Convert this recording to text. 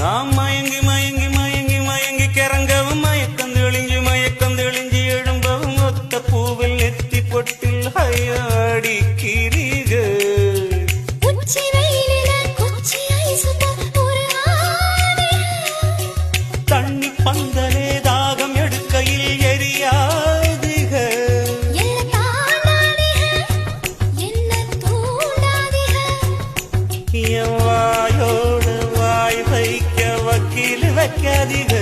நாம் மயங்கி மயங்கி மயங்கி மயங்கி கிறங்கவும் மயக்கம் தெளிஞ்சு எழும்பவும் ஒத்த பூவில் நெத்தி பொட்டில் அடிக்கிறீர்கள். தண்ணி பந்தலே தாகம் எடுக்கையில் எரியாதுக. என் வாயோடு வாய் வைக்க வக்கீல் வைக்காதீங்க.